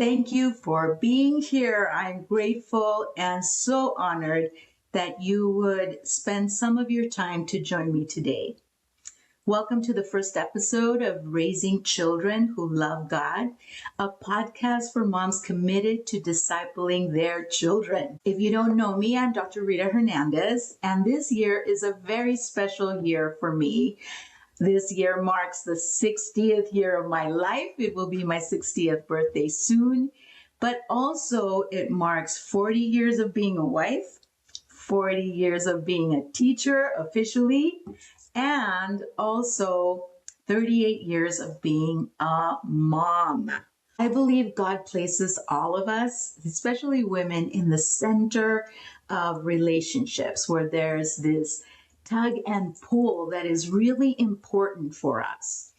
Thank you for being here. I'm grateful and so honored that you would spend some of your time to join me today. Welcome to the first episode of Raising Children Who Love God, a podcast for moms committed to discipling their children. If you don't know me, I'm Dr. Rita Hernandez, and this year is a very special year for me. This year marks the 60th year of my life. It will be my 60th birthday soon, but also it marks 40 years of being a wife, 40 years of being a teacher officially, and also 38 years of being a mom. I believe God places all of us, especially women, in the center of relationships where there's this tug and pull that is really important for us.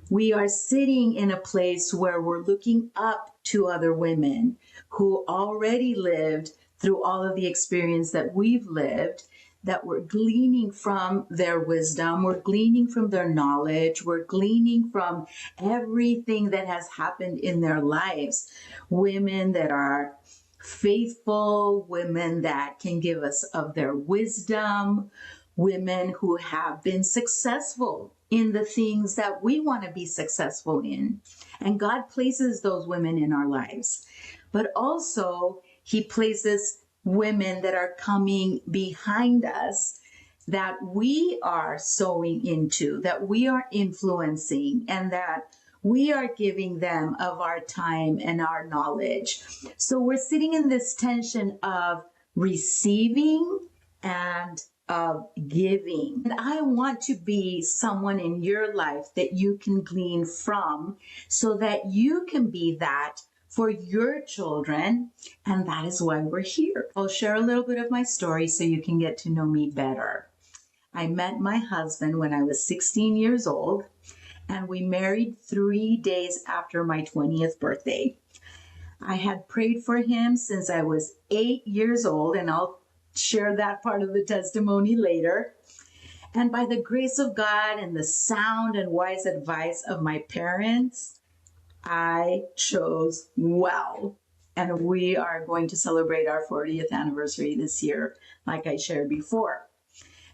We are sitting in a place where we're looking up to other women who already lived through all of the experience that we've lived, that we're gleaning from their wisdom, we're gleaning from their knowledge, we're gleaning from everything that has happened in their lives. Women that are faithful, women that can give us of their wisdom, women who have been successful in the things that we want to be successful in. And God places those women in our lives. But also, He places women that are coming behind us that we are sowing into, that we are influencing, and that we are giving them of our time and our knowledge. So we're sitting in this tension of receiving and of giving. And I want to be someone in your life that you can glean from so that you can be that for your children. And that is why we're here. I'll share a little bit of my story so you can get to know me better. I met my husband when I was 16 years old, and we married 3 days after my 20th birthday. I had prayed for him since I was 8 years old, and I'll share that part of the testimony later. And by the grace of God and the sound and wise advice of my parents, I chose well. And we are going to celebrate our 40th anniversary this year, like I shared before.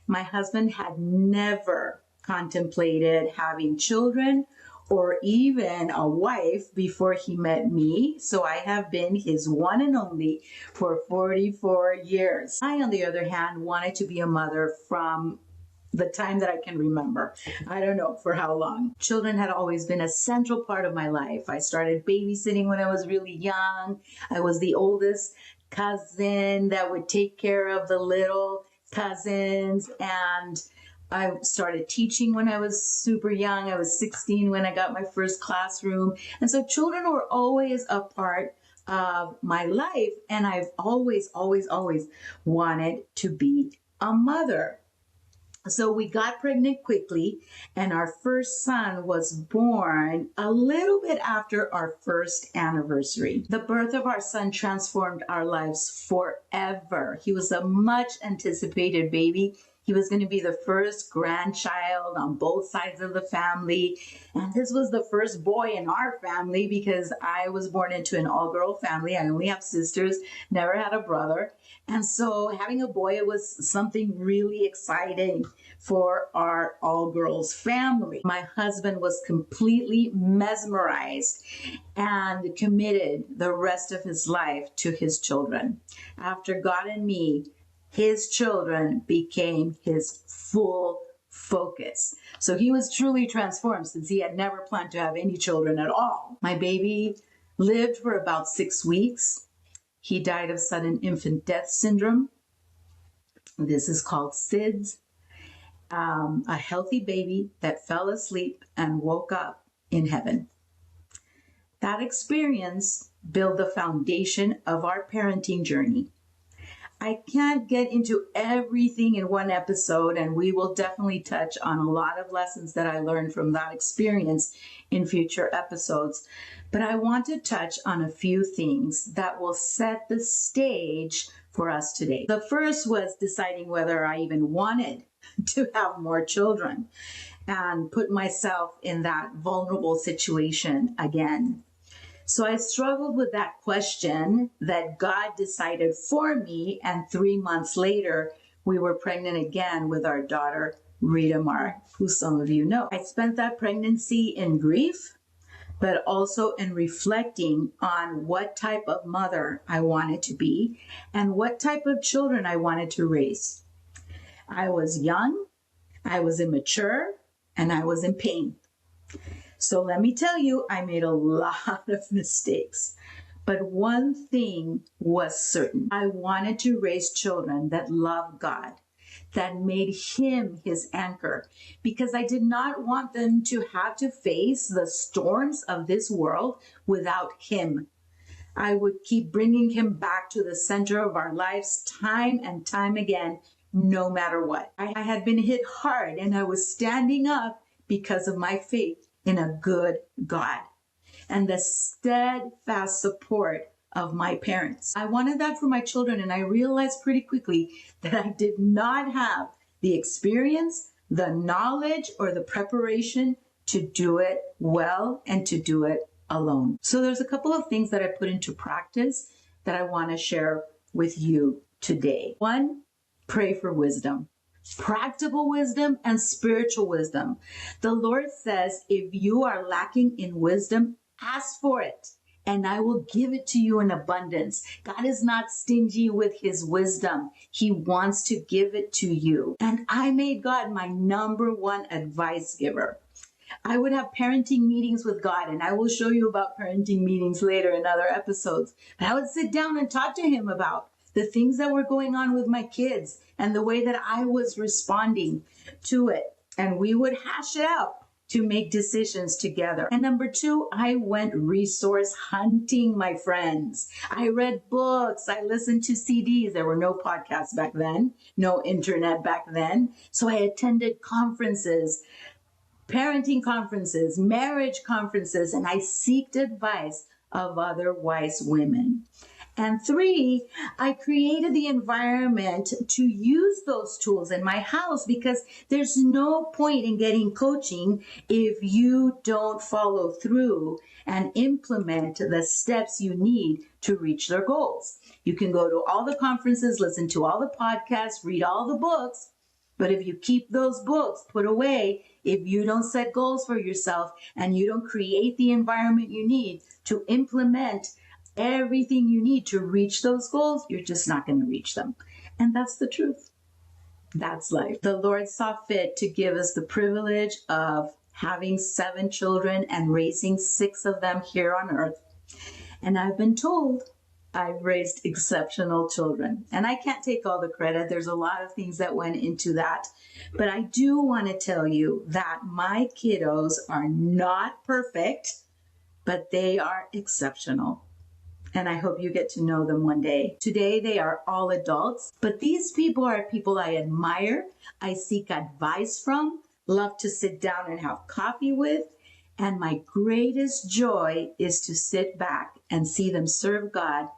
My husband had never contemplated having children or even a wife before he met me. So I have been his one and only for 44 years. I, on the other hand, wanted to be a mother from the time that I can remember. I don't know for how long. Children had always been a central part of my life. I started babysitting when I was really young. I was the oldest cousin that would take care of the little cousins, and I started teaching when I was super young. I was 16 when I got my first classroom. And so children were always a part of my life. And I've always wanted to be a mother. So we got pregnant quickly, and our first son was born a little bit after our first anniversary. The birth of our son transformed our lives forever. He was a much anticipated baby. He was going to be the first grandchild on both sides of the family. And this was the first boy in our family because I was born into an all-girl family. I only have sisters, never had a brother. And so having a boy was something really exciting for our all-girls family. My husband was completely mesmerized and committed the rest of his life to his children. After God and me, his children became his full focus. So he was truly transformed since he had never planned to have any children at all. My baby lived for about 6 weeks. He died of sudden infant death syndrome. This is called SIDS. A healthy baby that fell asleep and woke up in heaven. That experience built the foundation of our parenting journey. I can't get into everything in one episode, and we will definitely touch on a lot of lessons that I learned from that experience in future episodes. But I want to touch on a few things that will set the stage for us today. The first was deciding whether I even wanted to have more children and put myself in that vulnerable situation again. So I struggled with that question that God decided for me. And 3 months later, we were pregnant again with our daughter, Rita, who some of you know. I spent that pregnancy in grief, but also in reflecting on what type of mother I wanted to be and what type of children I wanted to raise. I was young, I was immature, and I was in pain. So let me tell you, I made a lot of mistakes. But one thing was certain. I wanted to raise children that loved God, that made Him His anchor, because I did not want them to have to face the storms of this world without Him. I would keep bringing Him back to the center of our lives time and time again, no matter what. I had been hit hard and I was standing up because of my faith in a good God and the steadfast support of my parents. I wanted that for my children, and I realized pretty quickly that I did not have the experience, the knowledge, or the preparation to do it well and to do it alone. So there's a couple of things that I put into practice that I want to share with you today. One, pray for wisdom. Practical wisdom and spiritual wisdom. The Lord says, if you are lacking in wisdom, ask for it, and I will give it to you in abundance. God is not stingy with His wisdom. He wants to give it to you. And I made God my number one advice giver. I would have parenting meetings with God, and I will show you about parenting meetings later in other episodes. But I would sit down and talk to Him about the things that were going on with my kids and the way that I was responding to it. And we would hash it out to make decisions together. And number two, I went resource hunting, my friends. I read books. I listened to CDs. There were no podcasts back then, no internet back then. So I attended conferences, parenting conferences, marriage conferences, and I sought advice of other wise women. And three, I created the environment to use those tools in my house, because there's no point in getting coaching if you don't follow through and implement the steps you need to reach their goals. You can go to all the conferences, listen to all the podcasts, read all the books, but if you keep those books put away, if you don't set goals for yourself and you don't create the environment you need to implement everything you need to reach those goals, you're just not going to reach them. And that's the truth. That's life. The Lord saw fit to give us the privilege of having 7 children and raising 6 of them here on earth. And I've been told I've raised exceptional children. And I can't take all the credit. There's a lot of things that went into that. But I do want to tell you that my kiddos are not perfect, but they are exceptional. And I hope you get to know them one day. Today, they are all adults, but these people are people I admire, I seek advice from, love to sit down and have coffee with, and my greatest joy is to sit back and see them serve God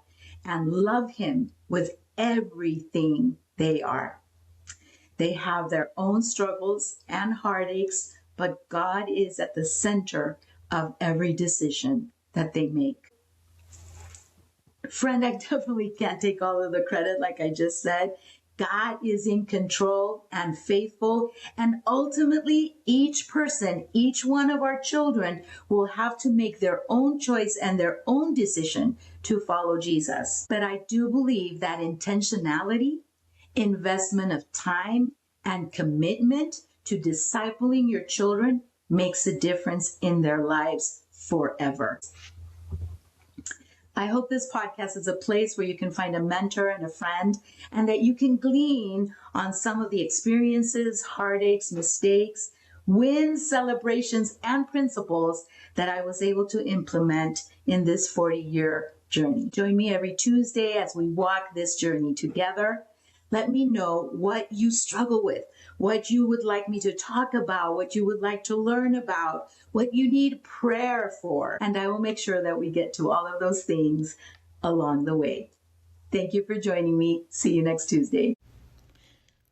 and love Him with everything they are. They have their own struggles and heartaches, but God is at the center of every decision that they make. Friend, I definitely can't take all of the credit, like I just said. God is in control and faithful, and ultimately each person, each one of our children will have to make their own choice and their own decision to follow Jesus. But I do believe that intentionality, investment of time, and commitment to discipling your children makes a difference in their lives forever. I hope this podcast is a place where you can find a mentor and a friend, and that you can glean on some of the experiences, heartaches, mistakes, wins, celebrations, and principles that I was able to implement in this 40-year journey. Join me every Tuesday as we walk this journey together. Let me know what you struggle with, what you would like me to talk about, what you would like to learn about, what you need prayer for, and I will make sure that we get to all of those things along the way. Thank you for joining me. See you next Tuesday.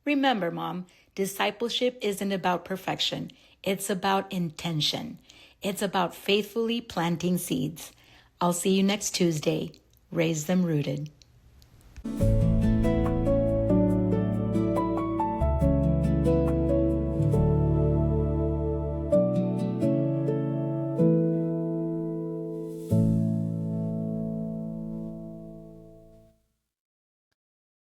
Remember, Mom, discipleship isn't about perfection. It's about intention. It's about faithfully planting seeds. I'll see you next Tuesday. Raise them rooted.